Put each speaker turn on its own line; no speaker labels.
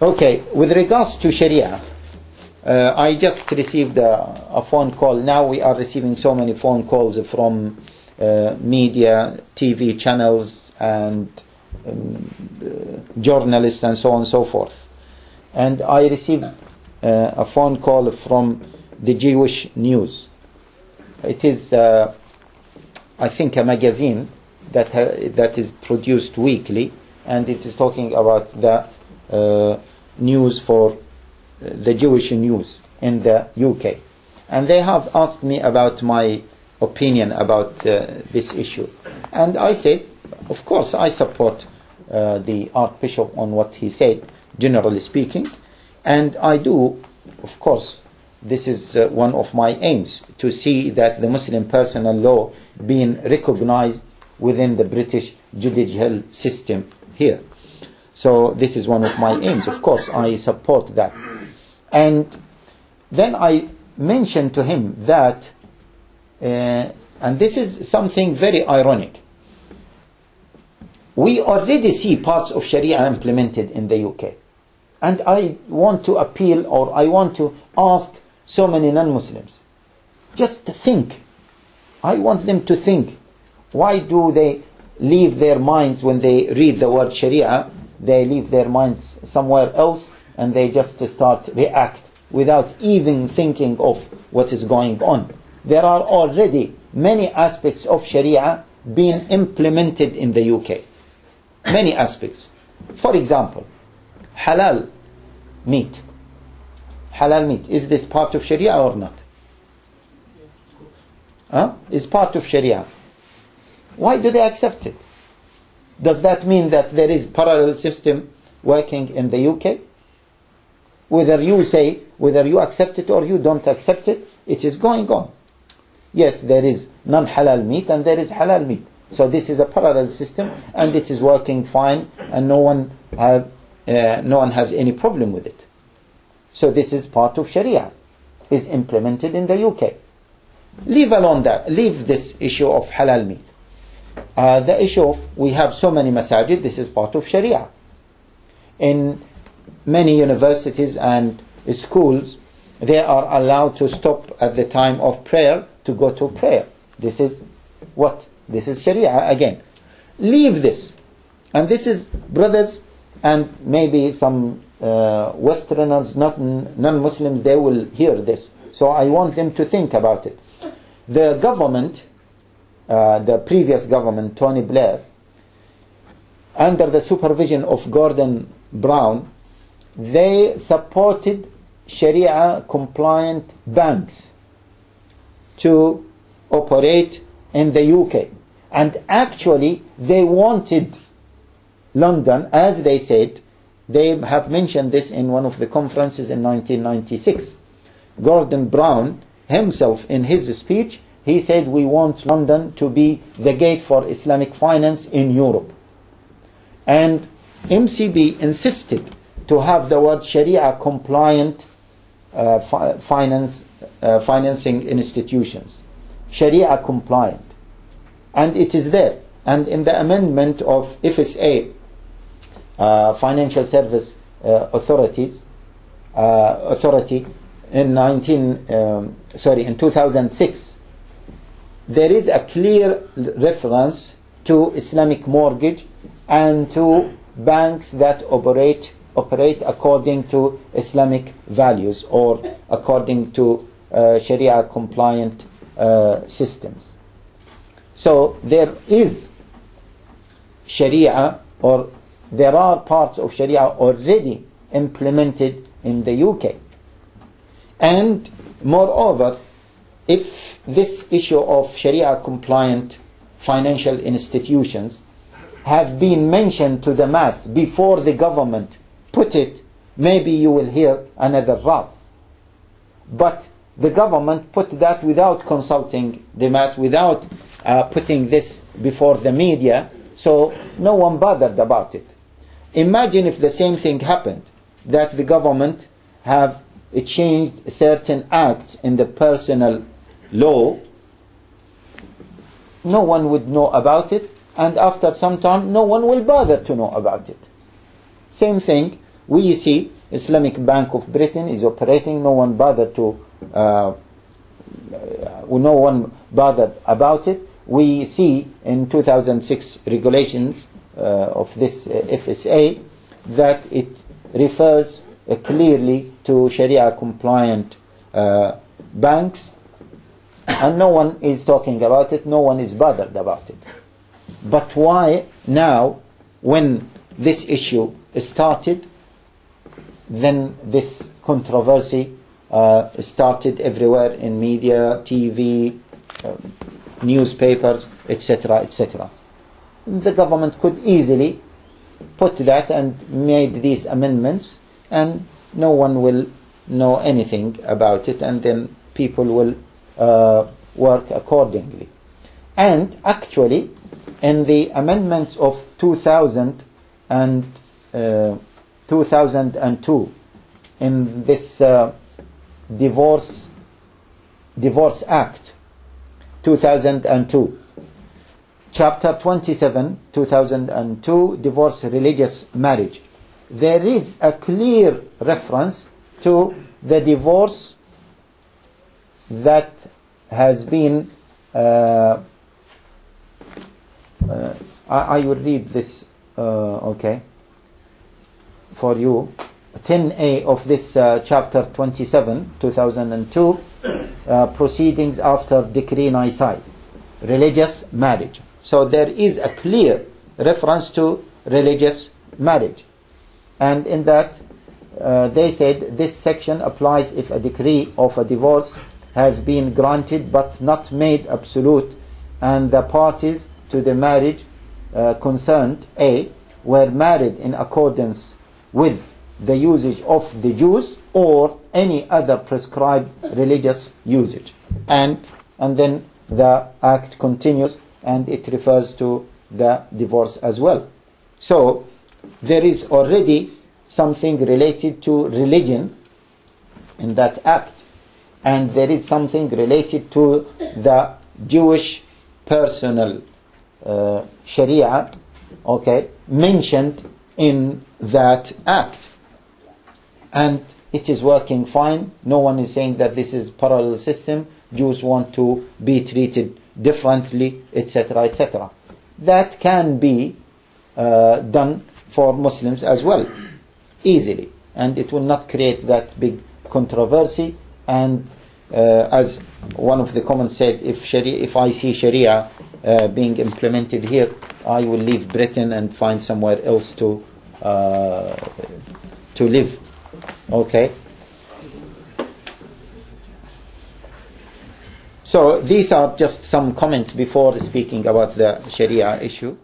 Okay, with regards to Sharia, I just received a phone call. Now we are receiving so many phone calls from media, TV channels, and journalists, and so on and so forth. And I received a phone call from the Jewish News. It is, I think, a magazine that is produced weekly, and it is talking about the news for the Jewish news in the UK. And they have asked me about my opinion about this issue. And I said, of course, I support the Archbishop on what he said, generally speaking. And I do, of course, this is one of my aims, to see that the Muslim personal law being recognized within the British judicial system here. So this is one of my aims. Of course, I support that. And then I mentioned to him that, and this is something very ironic, we already see parts of Sharia implemented in the UK. And I want to appeal, or I want to ask so many non-Muslims, just think. I want them to think. Why do they leave their minds when they read the word Sharia? They leave their minds somewhere else, and they just start react without even thinking of what is going on. There are already many aspects of Sharia being implemented in the UK. Many aspects. For example, halal meat. Halal meat. Is this part of Sharia or not? Is part of Sharia. Why do they accept it? Does that mean that there is parallel system working in the UK? Whether you accept it or you don't accept it, it is going on. Yes, there is non-halal meat and there is halal meat. So this is a parallel system, and it is working fine, and no one has any problem with it. So this is part of Sharia, is implemented in the UK. Leave alone that. Leave this issue of halal meat. The issue of, we have so many masajid, this is part of Sharia. In many universities and schools, they are allowed to stop at the time of prayer to go to prayer. This is what? This is Sharia again. Leave this. And this is, brothers, and maybe some Westerners, non-Muslims, they will hear this. So I want them to think about it. The government, the previous government, Tony Blair, under the supervision of Gordon Brown, they supported Sharia compliant banks to operate in the UK. And actually they wanted London, as they said, they have mentioned this in one of the conferences in 1996. Gordon Brown himself, in his speech, he said, we want London to be the gate for Islamic finance in Europe. And MCB insisted to have the word Sharia compliant financing institutions. Sharia compliant. And it is there. And in the amendment of FSA, Financial Service Authority, in 2006, there is a clear reference to Islamic mortgage and to banks that operate according to Islamic values or according to Sharia compliant systems. So there is Sharia, or there are parts of Sharia already implemented in the UK. And moreover, if this issue of Sharia compliant financial institutions have been mentioned to the mass before the government put it, maybe you will hear another row. But the government put that without consulting the mass, without putting this before the media, so no one bothered about it. Imagine if the same thing happened, that the government have changed certain acts in the personal law, no one would know about it, and after some time no one will bother to know about it. Same thing We see Islamic Bank of Britain is operating. No one bothered about it. We see in 2006 regulations of this FSA that it refers clearly to Sharia compliant banks, and no one is talking about it, no one is bothered about it. But why now, when this issue started, then this controversy started everywhere in media, TV, newspapers, etc., etc. The government could easily put that and made these amendments, and no one will know anything about it, and then people will work accordingly. And actually, in the amendments of 2002, in this Divorce Act 2002, Chapter 27, 2002, Divorce Religious Marriage, there is a clear reference to the divorce that has been I will read this okay, for you. 10A of this chapter 27, 2002, proceedings after decree Nisai, religious marriage. So there is a clear reference to religious marriage, and in that they said this section applies if a decree of a divorce has been granted but not made absolute, and the parties to the marriage concerned, A, were married in accordance with the usage of the Jews or any other prescribed religious usage. And then the act continues, and it refers to the divorce as well. So there is already something related to religion in that act, and there is something related to the Jewish personal Sharia, okay, mentioned in that act, and it is working fine. No one is saying that this is parallel system, Jews want to be treated differently, etc., etc. That can be done for Muslims as well, easily, and it will not create that big controversy. And as one of the comments said, if I see Sharia being implemented here, I will leave Britain and find somewhere else to live. Okay. So these are just some comments before speaking about the Sharia issue.